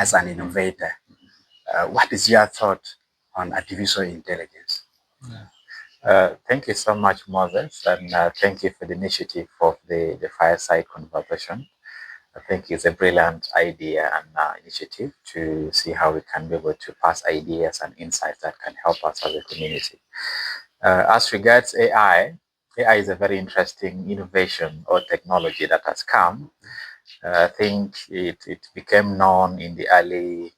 as an innovator. What is your thought on artificial intelligence? Thank you so much, Moses, and thank you for the initiative of the fireside conversation. I think it's a brilliant idea and initiative to see how we can be able to pass ideas and insights that can help us as a community. As regards AI, AI is a very interesting innovation or technology that has come. I think it became known in the early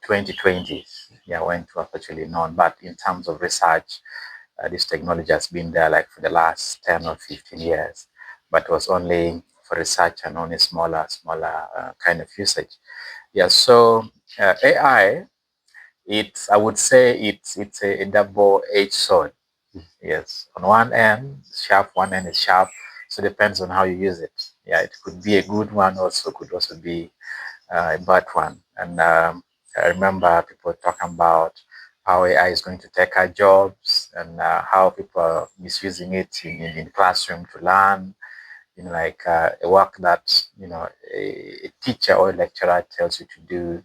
2020s. Yeah, when it was actually known. But in terms of research, this technology has been there like for the last 10 or 15 years, but it was only for research and only smaller kind of usage. Yeah, so AI, I would say it's a double-edged sword. Yes, on one end, sharp, one end is sharp. So it depends on how you use it. Yeah, it could be a good one, also could also be a bad one. And I remember people talking about how AI is going to take our jobs and how people are misusing it in classroom to learn. Like a work that a teacher or a lecturer tells you to do,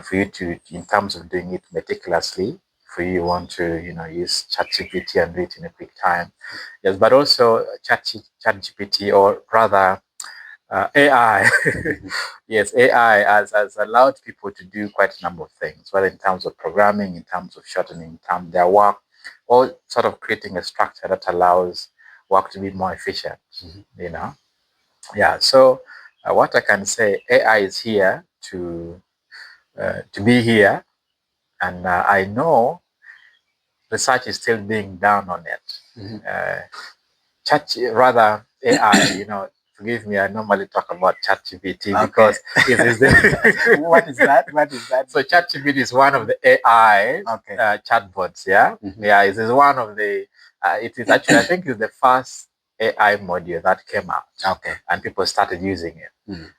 for you to, in terms of doing it meticulously, for you want to use ChatGPT and do it in a quick time. Yes, but also ChatGPT, or rather AI. Yes, AI has allowed people to do quite a number of things, whether in terms of programming, in terms of shortening their work, or sort of creating a structure that allows work to be more efficient. Yeah. So what I can say, AI is here to be here, and I know research is still being done on it. Rather AI, forgive me, I normally talk about ChatGPT because it is the What is that? What is that? So ChatGPT is one of the AI chatbots. Yeah, yeah, it is one of the. It is actually, I think, it's the first AI module that came out. And people started using it.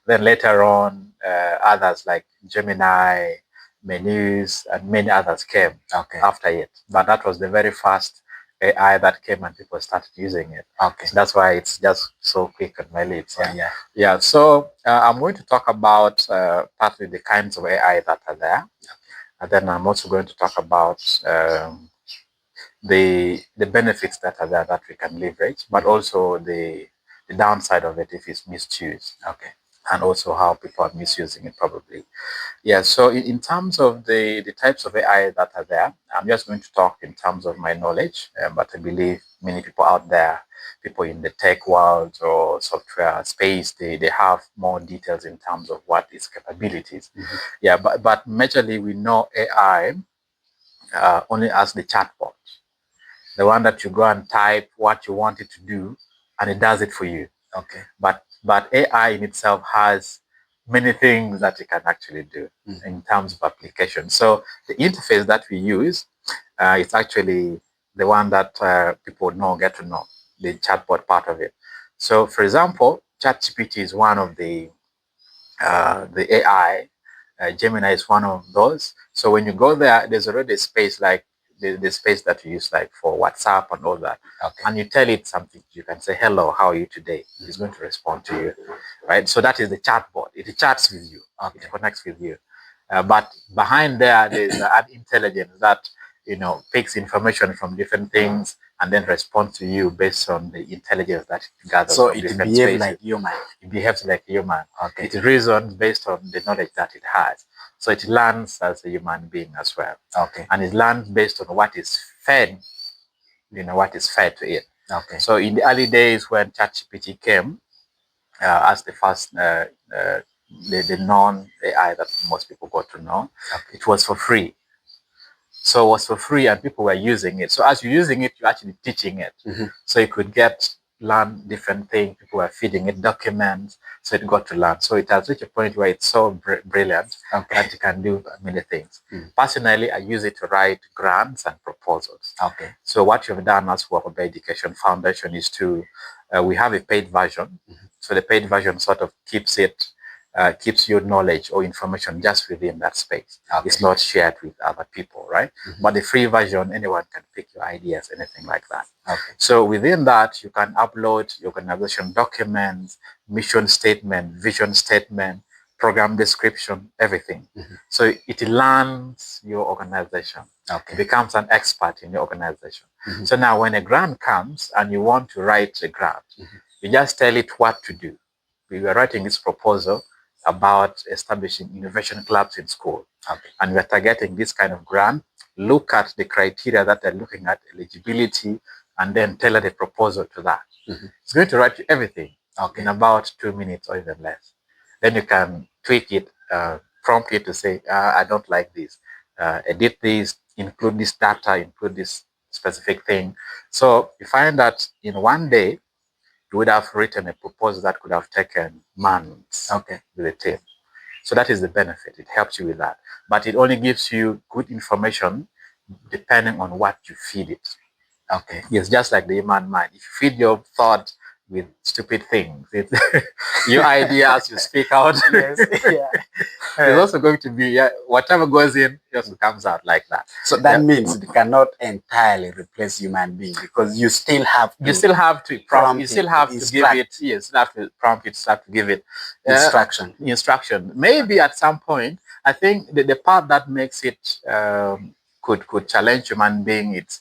Then later on, others like Gemini, Menus, and many others came after it. But that was the very first AI that came and people started using it. So that's why it's just so quick on my lips. Yeah. So I'm going to talk about partly the kinds of AI that are there, and then I'm also going to talk about the benefits that are there that we can leverage, but also the downside of it if it's misused. And also how people are misusing it probably. Yeah, so in terms of the types of AI that are there, I'm just going to talk in terms of my knowledge, but I believe many people out there, people in the tech world or software space, they have more details in terms of what its capabilities. Yeah, but majorly we know AI only as the chatbot, the one that you go and type what you want it to do, and it does it for you. But AI in itself has many things that it can actually do in terms of application. So the interface that we use is actually the one that people get to know, the chatbot part of it. So for example, ChatGPT is one of the AI. Gemini is one of those. So when you go there, there's already a space like the space that you use like for WhatsApp and all that. And you tell it something. You can say, hello, how are you today? It's going to respond to you, right? So that is the chatbot. It chats with you. It connects with you. But behind there's an intelligence that picks information from different things and then responds to you based on the intelligence that it gathers. So from it different behaves spaces. like human. It behaves like a human. It reasons based on the knowledge that it has. So it learns as a human being as well. And it learns based on what is fed, what is fed to it. So in the early days when ChatGPT came, as the first, the non-AI that most people got to know, it was for free. So it was for free and people were using it. So as you're using it, you're actually teaching it. So you could learn different things. People were feeding it documents, so it got to learn. So it has reached a point where it's so brilliant that it can do many things. Personally, I use it to write grants and proposals. So what you've done as Wokober Education Foundation is we have a paid version. So the paid version sort of keeps your knowledge or information just within that space. It's not shared with other people, right? But the free version, anyone can pick your ideas, anything like that. So within that, you can upload your organization documents, mission statement, vision statement, program description, everything. So it learns your organization. Okay. It becomes an expert in your organization. So now when a grant comes and you want to write a grant, you just tell it what to do. We were writing this proposal about establishing innovation clubs in school. Okay. And we are targeting this kind of grant. Look at the criteria that they're looking at, eligibility, and then tailor the proposal to that. It's going to write you everything in about 2 minutes or even less. Then you can tweak it, prompt it to say, I don't like this, edit this, include this data, include this specific thing. So you find that in one day, you would have written a proposal that could have taken months with a team. So that is the benefit. It helps you with that. But it only gives you good information depending on what you feed it. Okay. Yes, just like the human mind. If you feed your thought with stupid things, your ideas you speak out. Yes, yeah. There's also going to be whatever goes in just comes out like that. So that means it cannot entirely replace human being, because you still have to prompt. You still have to give it. Yes, you have to prompt it. You have to give it instruction. Maybe at some point, I think the part that makes it could challenge human being, it's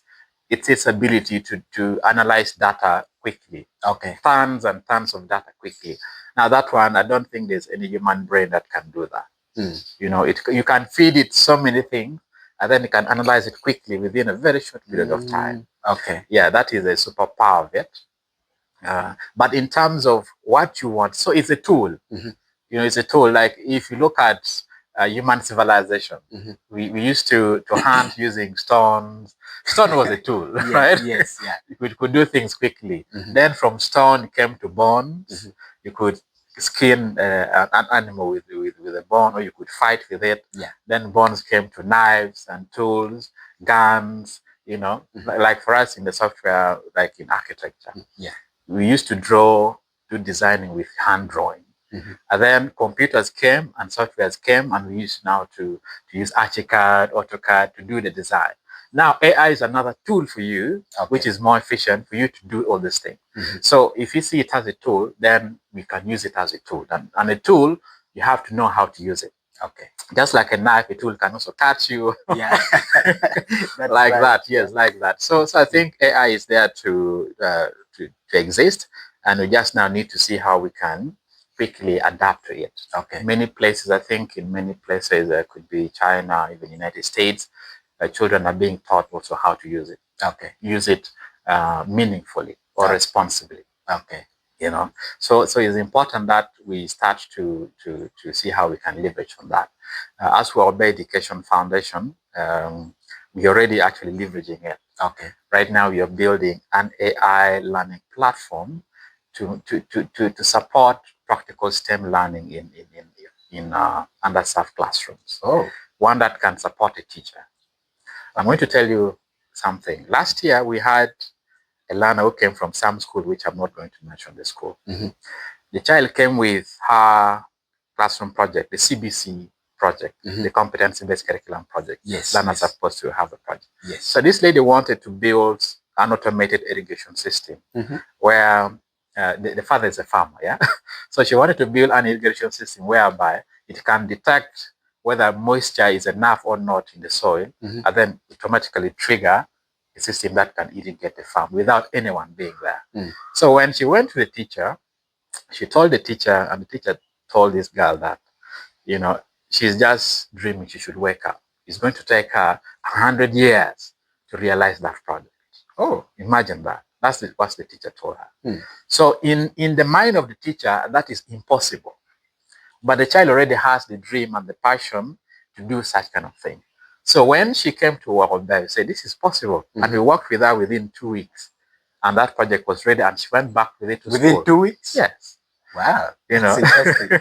its ability to analyze data quickly. Okay. Tons and tons of data quickly. Now that one, I don't think there's any human brain that can do that. You know, you can feed it so many things, and then it can analyze it quickly within a very short period of time. Okay. Yeah, that is a superpower of it. But in terms of what you want, so it's a tool. You know, it's a tool. Like if you look at human civilization, we used to hunt using stones. Stone was a tool, right? Yes, yeah. You could do things quickly. Then from stone came to bones. You could skin an animal with a bone, or you could fight with it. Yeah. Then bones came to knives and tools, guns. You know, like for us in the software, like in architecture, we used to do designing with hand drawing. And then computers came and softwares came, and we used now to use Archicad, AutoCAD to do the design. Now AI is another tool for you, which is more efficient for you to do all these things. So if you see it as a tool, then we can use it as a tool. And a tool, you have to know how to use it. Okay. Just like a knife, a tool can also cut you. Yeah. Like that. Yes, like that. So I think AI is there to exist, and we just now need to see how we can quickly adapt to it. Okay. Many places, I think in many places, could be China, even United States, children are being taught also how to use it. Okay. Use it meaningfully or responsibly. Okay. You know, so it's important that we start to see how we can leverage on that. As for our Education Foundation, we're already actually leveraging it. Okay. Right now, we are building an AI learning platform to support practical STEM learning in underserved classrooms. Oh. One that can support a teacher. I'm going to tell you something. Last year, we had a learner who came from some school, which I'm not going to mention the school. The child came with her classroom project, the CBC project, the competency-based curriculum project. Yes. Learners are supposed to have a project. Yes. So this lady wanted to build an automated irrigation system where the father is a farmer, yeah? So she wanted to build an irrigation system whereby it can detect whether moisture is enough or not in the soil, and then automatically trigger a system that can irrigate the farm without anyone being there. So when she went to the teacher, she told the teacher, and the teacher told this girl that, you know, she's just dreaming, she should wake up. It's going to take her 100 years to realize that project. Oh, imagine that. That's what the teacher told her. So in the mind of the teacher, that is impossible. But the child already has the dream and the passion to do such kind of thing. So when she came to Wokober, we said, this is possible. And we worked with her within 2 weeks. And that project was ready, and she went back with it to within school. 2 weeks? Yes. Wow. You know, interesting.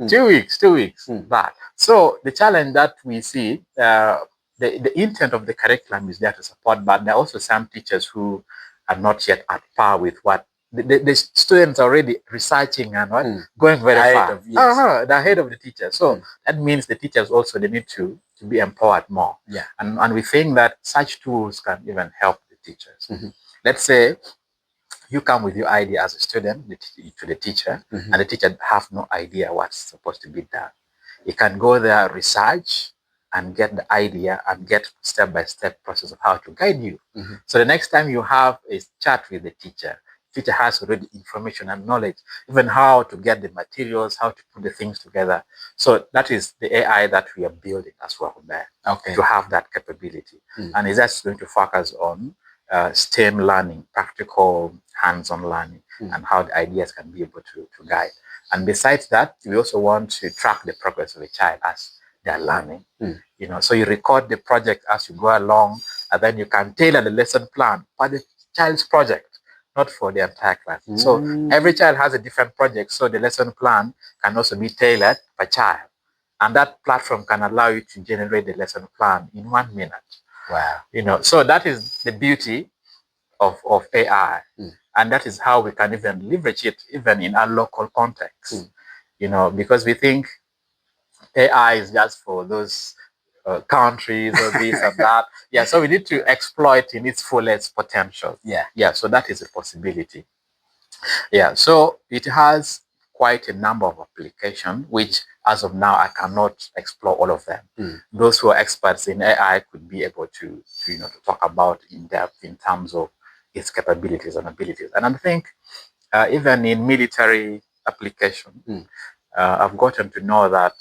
2 weeks, 2 weeks. That. So the challenge that we see, the intent of the curriculum is there to support, but there are also some teachers who are not yet at par with what the students are already researching and going very far. They're ahead of the teachers. So that means the teachers also, they need to be empowered more. Yeah. And we think that such tools can even help the teachers. Let's say you come with your idea as a student to the teacher, and the teacher have no idea what's supposed to be done. It can go there, research, and get the idea and get step-by-step process of how to guide you. So the next time you have a chat with the teacher has already information and knowledge, even how to get the materials, how to put the things together. So that is the AI that we are building as well there, to have that capability. And it's just going to focus on STEM learning, practical hands-on learning, and how the ideas can be able to guide. And besides that, we also want to track the progress of a child as they're learning. So you record the project as you go along, and then you can tailor the lesson plan for the child's project, not for the entire class. So every child has a different project, so the lesson plan can also be tailored per child. And that platform can allow you to generate the lesson plan in 1 minute. Wow. So that is the beauty of AI. And that is how we can even leverage it even in our local context. Because we think AI is just for those countries or this and that. So we need to exploit in its fullest potential. So that is a possibility. So it has quite a number of applications, which as of now, I cannot explore all of them. Those who are experts in AI could be able to talk about in depth in terms of its capabilities and abilities. And I think even in military application, I've gotten to know that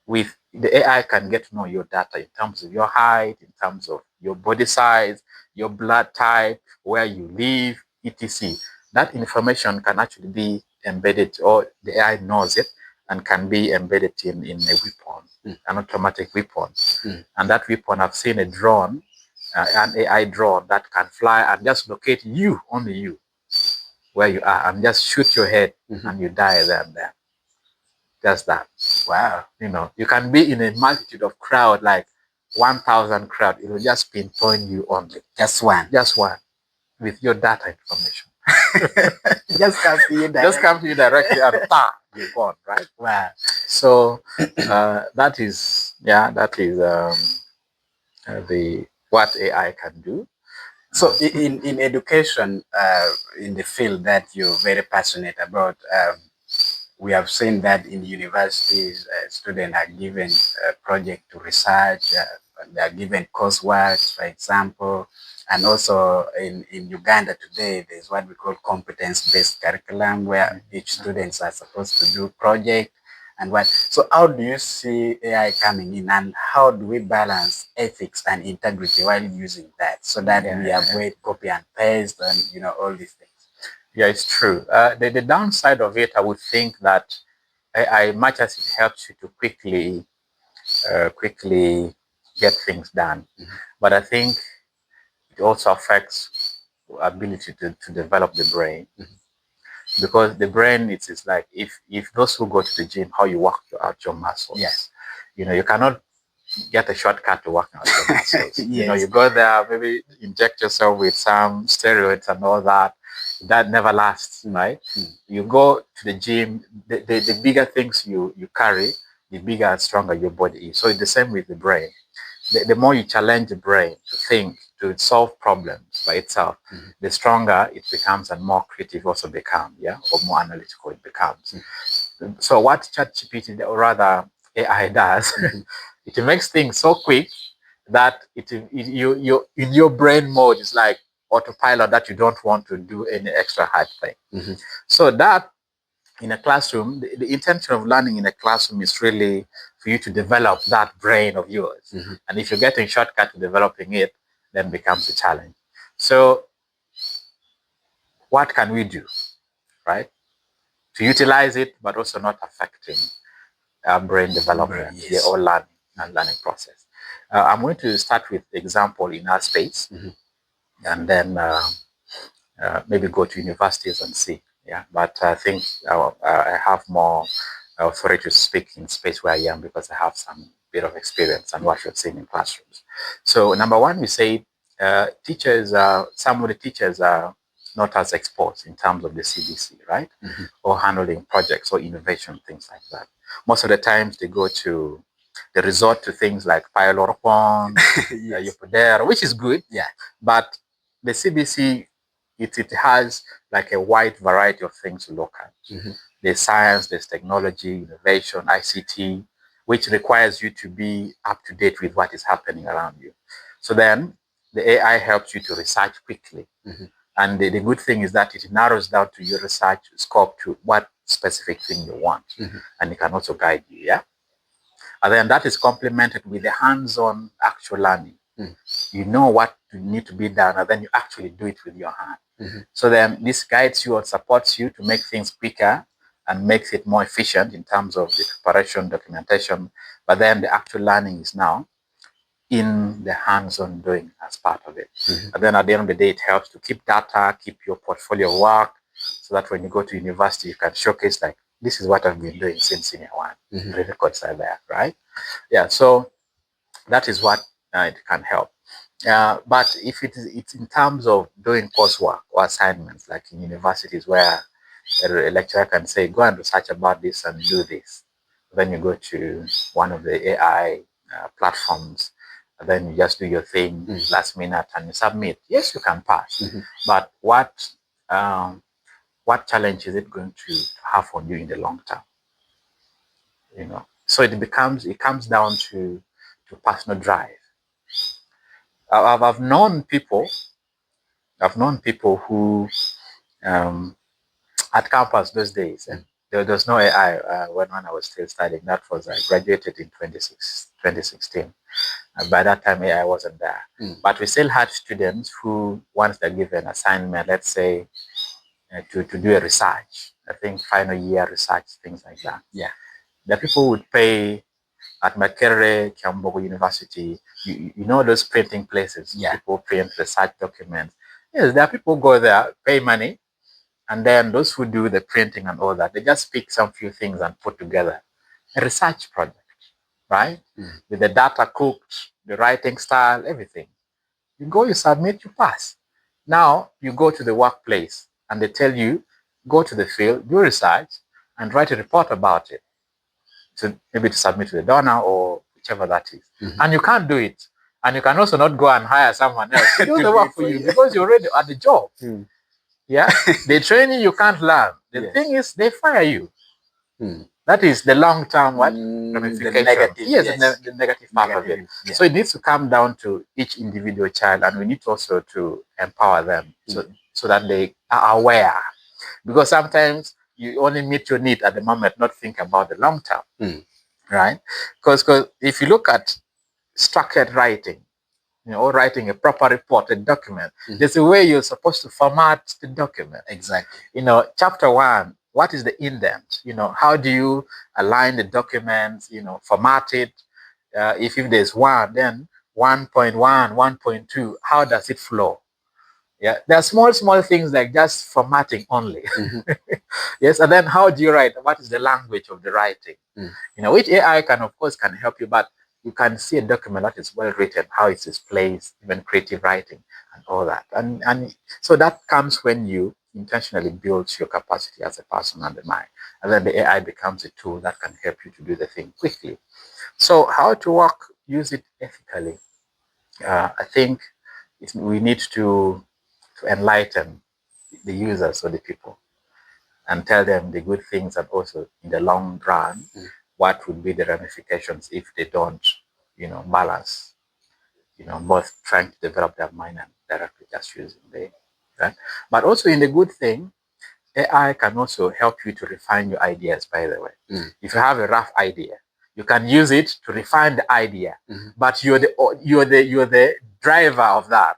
with the AI can get to know your data in terms of your height, in terms of your body size, your blood type, where you live, etc. That information can actually be embedded, or the AI knows it and can be embedded in a weapon, an automatic weapon. And that weapon, I've seen a drone, an AI drone that can fly and just locate you, only you, where you are, and just shoot your head and you die there and there. Just that. Wow. You can be in a multitude of crowd, like 1,000 crowd. It will just pinpoint you only. Just one. With your data information. Just come to you directly. Just come to you directly and you're gone, right? Wow. So that is the what AI can do. So in education, in the field that you're very passionate about, we have seen that in universities, students are given a project to research, they are given coursework, for example, and also in Uganda today, there's what we call competence-based curriculum, where each students are supposed to do project and what. So how do you see AI coming in, and how do we balance ethics and integrity while using that, so that we avoid copy and paste and all these things? Yeah, it's true. The downside of it, I would think that AI, much as it helps you to quickly get things done, but I think it also affects ability to develop the brain. Because the brain, it's like if those who go to the gym, how you work out your muscles. You cannot get a shortcut to work out your muscles. You go there, maybe inject yourself with some steroids and all that. That never lasts, right? You go to the gym, the bigger things you carry, the bigger and stronger your body is. So it's the same with the brain. The more you challenge the brain to think, to solve problems by itself, the stronger it becomes and more creative also becomes, or more analytical it becomes. So what ChatGPT, or rather AI does, it makes things so quick that you in your brain mode is like autopilot, that you don't want to do any extra hard thing. So that in a classroom, the intention of learning in a classroom is really for you to develop that brain of yours. And if you're getting shortcut to developing it, then it becomes a challenge. So what can we do, right, to utilize it, but also not affecting our brain development, or learning process? I'm going to start with the example in our space, and then maybe go to universities and see. But I think I have more authority to speak in space where I am, because I have some bit of experience and what you've seen in classrooms. So number one, we say teachers, some of the teachers are not as exposed in terms of the CBC, right? Or handling projects or innovation, things like that. Most of the times they resort to things like PyLorpon, Wokober, which is good. But the CBC, it has like a wide variety of things to look at. There's science, there's technology, innovation, ICT, which requires you to be up to date with what is happening around you. So then the AI helps you to research quickly. And the good thing is that it narrows down to your research scope to what specific thing you want. And it can also guide you, yeah? And then that is complemented with the hands-on actual learning. You know what need to be done, and then you actually do it with your hand. So then this guides you or supports you to make things quicker and makes it more efficient in terms of the preparation, documentation. But then the actual learning is now in the hands-on doing as part of it. And then at the end of the day, it helps to keep data, keep your portfolio of work, so that when you go to university, you can showcase like, this is what I've been doing since senior one. The records are there, right? Yeah, so that is what it can help. But if it's in terms of doing coursework or assignments, like in universities where a lecturer can say, go and research about this and do this. Then you go to one of the AI platforms, and then you just do your thing last minute and you submit. Yes, you can pass. But what challenge is it going to have on you in the long term? You know, so it comes down to personal drive. I've known people who at campus those days, and there was no AI when I was still studying. That was, I graduated in 2016. And by that time, AI wasn't there. But we still had students who, once they're given assignment, let's say, to do a research, I think final year research, things like that. Yeah. The people would pay at Makerere, Kiambogo University, you know those printing places. Yeah. People print research documents. Yes, there are people who go there, pay money, and then those who do the printing and all that, they just pick some few things and put together a research project, right? With the data cooked, the writing style, everything. You go, you submit, you pass. Now you go to the workplace and they tell you, go to the field, do research, and write a report about it. So maybe to submit to the donor or whichever that is. And you can't do it. And you can also not go and hire someone else to do the work for you because you're already at the job. Yeah, they train you can't learn. The thing is, they fire you. That is the long-term ramification. The negative, the negative part of it. Yeah. So it needs to come down to each individual child, and we need also to empower them so that they are aware. Because sometimes you only meet your need at the moment, not think about the long term, right? Because if you look at structured writing, or writing a proper report, a document, there's a way you're supposed to format the document. Exactly. Chapter 1, what is the indent? How do you align the documents, format it? If there's 1, then 1.1, 1.2, how does it flow? Yeah, there are small things like just formatting only. Yes, and then how do you write? What is the language of the writing? Which AI can help you, but you can see a document that is well written, how it is placed, even creative writing and all that. And so that comes when you intentionally build your capacity as a person and the mind. And then the AI becomes a tool that can help you to do the thing quickly. So how to use it ethically? I think we need to enlighten the users or the people and tell them the good things and also in the long run what would be the ramifications if they don't balance both trying to develop their mind and directly just using right? But also in the good thing, AI can also help you to refine your ideas, by the way. If you have a rough idea, you can use it to refine the idea, but you're the driver of that.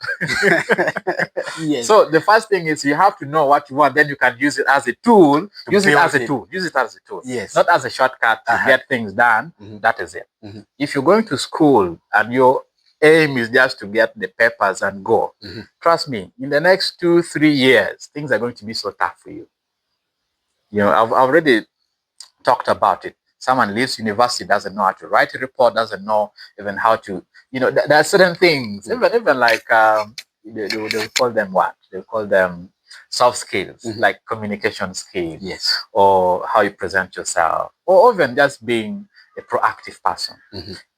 Yes. So the first thing is you have to know what you want, then you can use it as a tool. Use it as a tool. Yes. Not as a shortcut to get things done. That is it. If you're going to school and your aim is just to get the papers and go, trust me, in the next 2-3 years, things are going to be so tough for you. I've already talked about it. Someone leaves university, doesn't know how to write a report, doesn't know even how to, there are certain things, even like, they call them what? They call them soft skills, like communication skills, yes, or how you present yourself, or even just being a proactive person.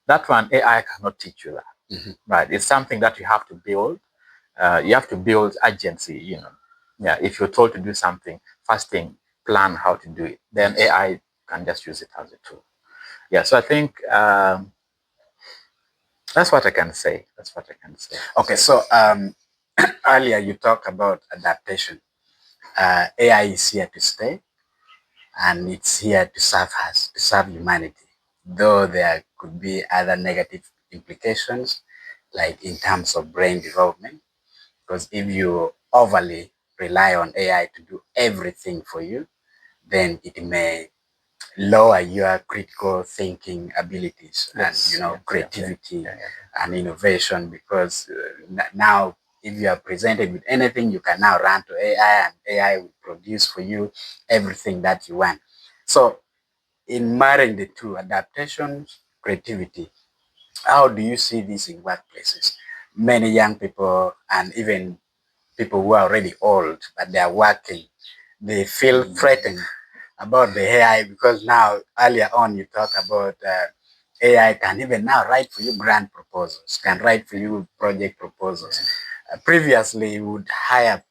That one, AI cannot teach you that, right? It's something that you have to build. You have to build agency, Yeah, if you're told to do something, first thing, plan how to do it. Then AI can just use it as a tool. Yeah, so I think that's what I can say. That's what I can say. Okay, so earlier you talked about adaptation. AI is here to stay, and it's here to serve us, to serve humanity. Though there could be other negative implications, like in terms of brain development, because if you overly rely on AI to do everything for you, then it may lower your critical thinking abilities and creativity and innovation, because now if you are presented with anything, you can now run to AI and AI will produce for you everything that you want. So in marrying the two, adaptations, creativity, how do you see this in workplaces? Many young people and even people who are already old, but they are working, they feel threatened about the AI, because now earlier on you talk about AI can even now write for you grant proposals, can write for you project proposals. Previously, you would hire,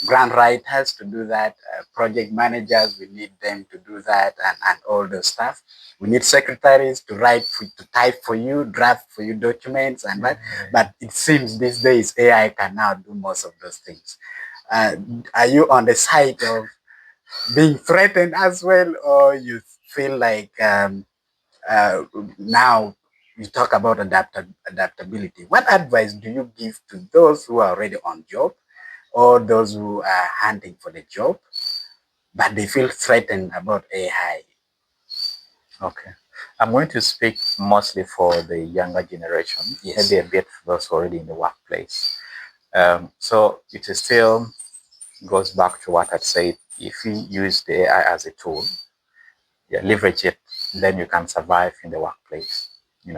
grant writers to do that, project managers, we need them to do that, and all the stuff. We need secretaries to to type for you, draft for you documents, and that. But it seems these days AI can now do most of those things. Are you on the side of being threatened as well, or you feel like uh, now you talk about adaptability? What advice do you give to those who are already on job, or those who are hunting for the job, but they feel threatened about AI? Okay. I'm going to speak mostly for the younger generation, Yes. maybe a bit for those already in the workplace. So it still goes back to what I said. If you use the AI as a tool, leverage it, then you can survive in the workplace,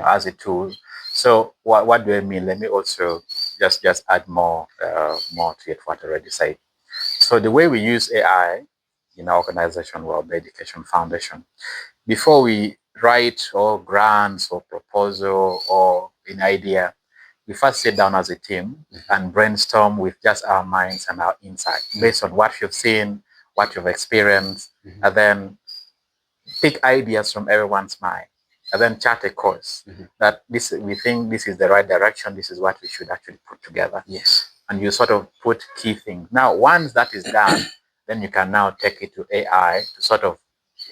as a tool. So what do I mean? Let me also just add more to it, what I already said. So the way we use AI in our organization, World Education Foundation, before we write or grants or proposal or an idea, we first sit down as a team and brainstorm with just our minds and our insight based on what you've seen, what you've experienced, and then pick ideas from everyone's mind and then chart a course that we think this is the right direction, this is what we should actually put together. Yes. And you sort of put key things. Now, once that is done, then you can now take it to AI to sort of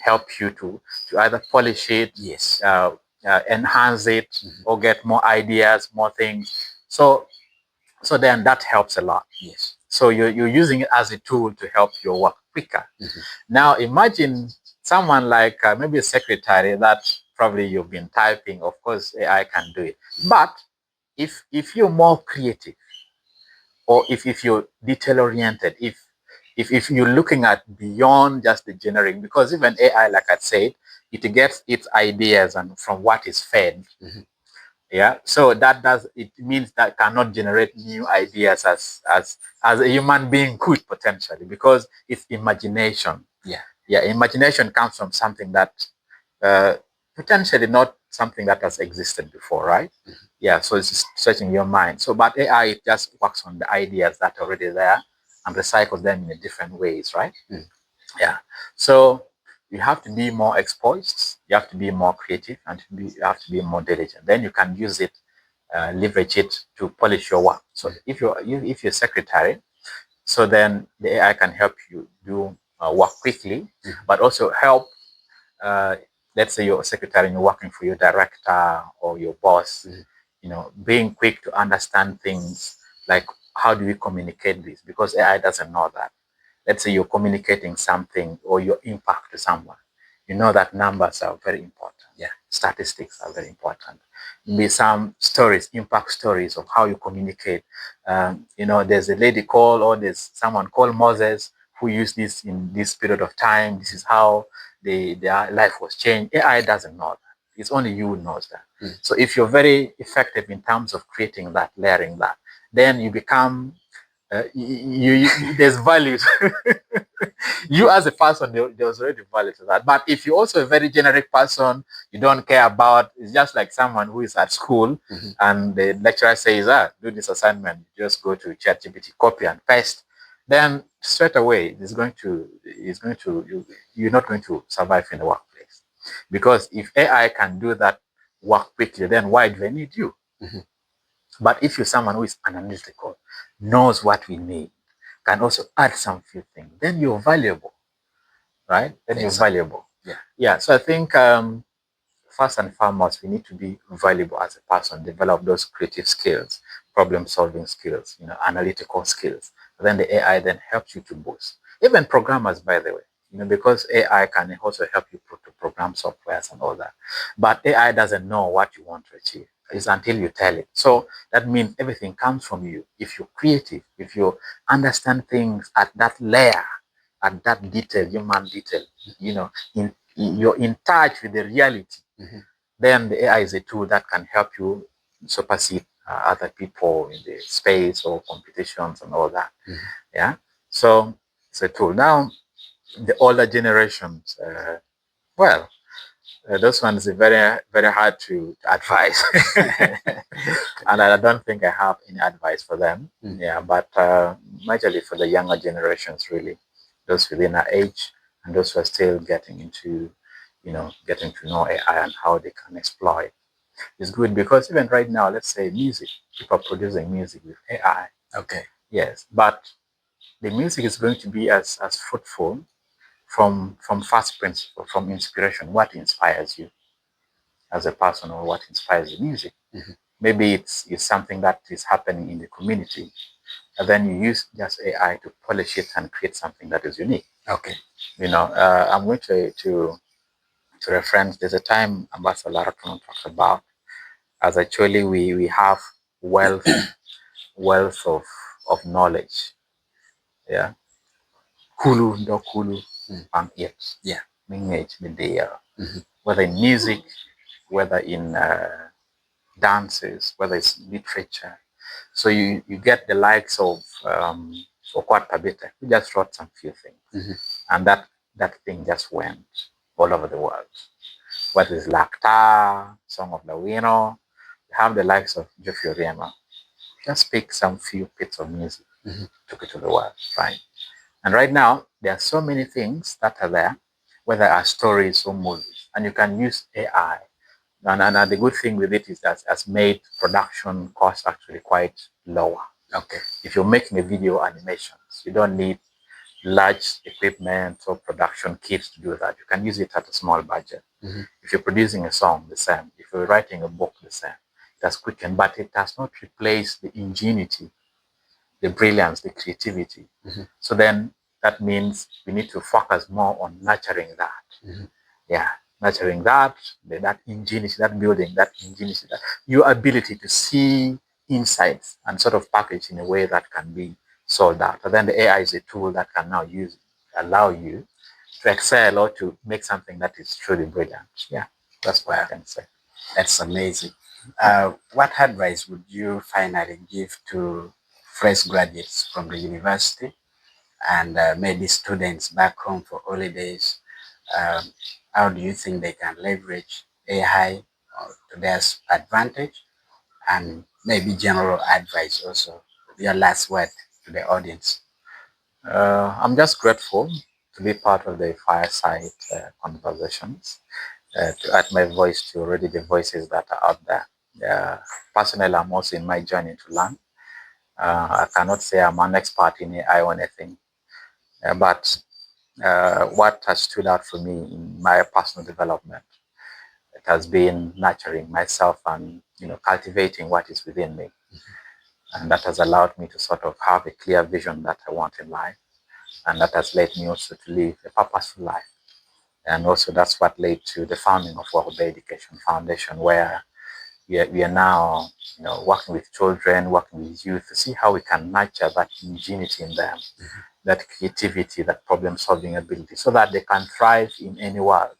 help you to either polish it, Yes. Enhance it, or get more ideas, more things. So then that helps a lot. Yes. So you're using it as a tool to help your work quicker. Now imagine someone like maybe a secretary that probably you've been typing. Of course, AI can do it. But if you're more creative, or if you're detail oriented, if you're looking at beyond just the generic, because even AI, like I said, it gets its ideas and from what is fed. Yeah, so it means that cannot generate new ideas as a human being could potentially, because it's imagination. Yeah, imagination comes from something that potentially not something that has existed before, right? Yeah, so it's searching your mind. So, but AI, it just works on the ideas that are already there and recycles them in different ways, right? Yeah. So you have to be more exposed, you have to be more creative, and you have to be more diligent. Then you can use it, leverage it to polish your work. So if you're a secretary, so then the AI can help you do work quickly, but also help. Let's say you're a secretary and you're working for your director or your boss. Being quick to understand things like how do we communicate this, because AI doesn't know that. Let's say you're communicating something or your impact to someone. You know that numbers are very important. Yeah, statistics are very important. Maybe some stories, impact stories of how you communicate. There's a lady called, or there's someone called Moses who used this in this period of time. This is how their life was changed. AI doesn't know that. It's only you who knows that. So if you're very effective in terms of creating that, layering that, then you become there's value. You as a person, there's already value to that. But if you're also a very generic person, you don't care about, it's just like someone who is at school and the lecturer says, do this assignment, just go to ChatGPT, copy and paste, then straight away you're not going to survive in the workplace. Because if AI can do that work quickly, then why do I need you? But if you're someone who is analytical, knows what we need, can also add some few things, then you're valuable, right? Then you're valuable. Yeah. So I think first and foremost, we need to be valuable as a person, develop those creative skills, problem-solving skills, analytical skills. Then the AI then helps you to boost. Even programmers, by the way, because AI can also help you to program softwares and all that. But AI doesn't know what you want to achieve. It's until you tell it. So that means everything comes from you. If you're creative, if you understand things at that layer, at that detail, human detail, you're in touch with the reality, then the AI is a tool that can help you supersede other people in the space or competitions and all that. Yeah. So it's a tool. Now, the older generations, those ones are very, very hard to advise. And I don't think I have any advice for them. Yeah, but majorly for the younger generations, really, those within our age and those who are still getting into, getting to know AI and how they can exploit. It's good because even right now, let's say music, people are producing music with AI. Okay. Yes, but the music is going to be as fruitful from first principle, from inspiration. What inspires you as a person, or what inspires the music? Maybe it's something that is happening in the community, and then you use just AI to polish it and create something that is unique. Okay. I'm going to reference. There's a time Ambassador Laraton talks about, as actually we have wealth of knowledge. Yeah. Kulu ndo kulu ang it. Yeah. Mingage midea. Whether in music, whether in dances, whether it's literature. So you get the likes of Okwat Pabete, who just wrote some few things. And that thing just went all over the world. What is Lakta, Song of the Wino, you have the likes of Geoffrey Riema. Just pick some few bits of music, took it to the world, right? And right now, there are so many things that are there, whether are stories or movies, and you can use AI. And the good thing with it is that has made production costs actually quite lower. Okay. If you're making a video animations, you don't need large equipment or production kits to do that. You can use it at a small budget. If you're producing a song, the same. If you're writing a book, the same. That's quickened, but it does not replace the ingenuity, the brilliance, the creativity. So then that means we need to focus more on nurturing that. Yeah, nurturing that ingenuity, that building, that ingenuity, that your ability to see insights and sort of package in a way that can be sold out. And then the AI is a tool that can now allow you to excel or to make something that is truly brilliant. Yeah, that's what I can say. That's amazing. What advice would you finally give to fresh graduates from the university and maybe students back home for holidays? How do you think they can leverage AI to their advantage? And maybe general advice also. Your last word to the audience. I'm just grateful to be part of the fireside conversations, to add my voice to already the voices that are out there. Personally, I'm also in my journey to learn. I cannot say I'm an expert in AI or anything, but what has stood out for me in my personal development, it has been nurturing myself and cultivating what is within me, and that has allowed me to sort of have a clear vision that I want in life, and that has led me also to live a purposeful life. And also that's what led to the founding of Wokober Education Foundation, where we are now working with children, working with youth to see how we can nurture that ingenuity in them, that creativity, that problem-solving ability, so that they can thrive in any world,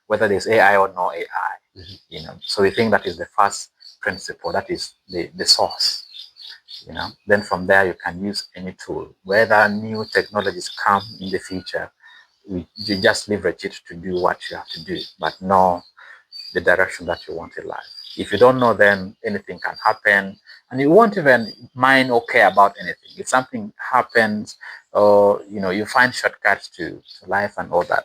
whether there's AI or no AI. So we think that is the first principle, that is the source. Then from there you can use any tool. Whether new technologies come in the future, you just leverage it to do what you have to do, but know the direction that you want in life. If you don't know, then anything can happen, and you won't even mind or care about anything. If something happens, or you find shortcuts to life and all that,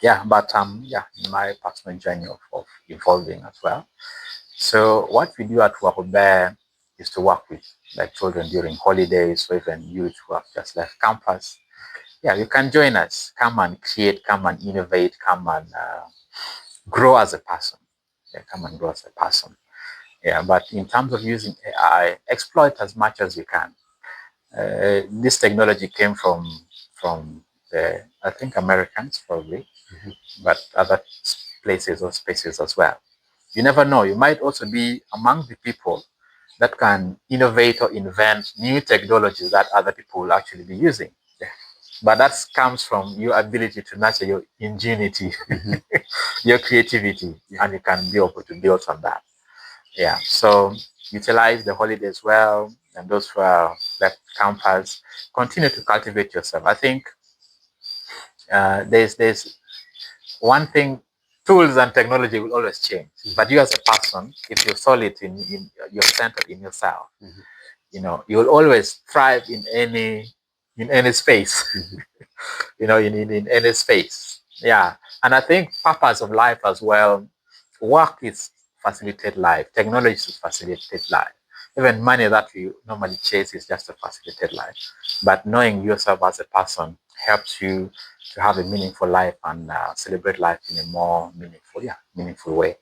yeah, but yeah, in my personal journey of evolving as well. So what we do at Wokober is to work with like children during holidays or even youth who have just left campus. Yeah, you can join us. Come and create, come and innovate, come and grow as a person. Yeah, come and grow as a person. Yeah, but in terms of using AI, exploit as much as you can. This technology came from the, I think, Americans probably, but other places or spaces as well. You never know. You might also be among the people that can innovate or invent new technologies that other people will actually be using. Yeah. But that comes from your ability to nurture your ingenuity, your creativity, and you can be able to build on that. Yeah. So utilize the holidays well, and those who are left campus, continue to cultivate yourself. I think there's one thing, tools and technology will always change. But you as a person, if you're solid in you're centered in yourself, you know, you'll always thrive in any space. You know, in any space. Yeah. And I think purpose of life as well, work is facilitate life, technology is facilitate life. Even money that we normally chase is just to facilitate life. But knowing yourself as a person helps you to have a meaningful life and celebrate life in a more meaningful way.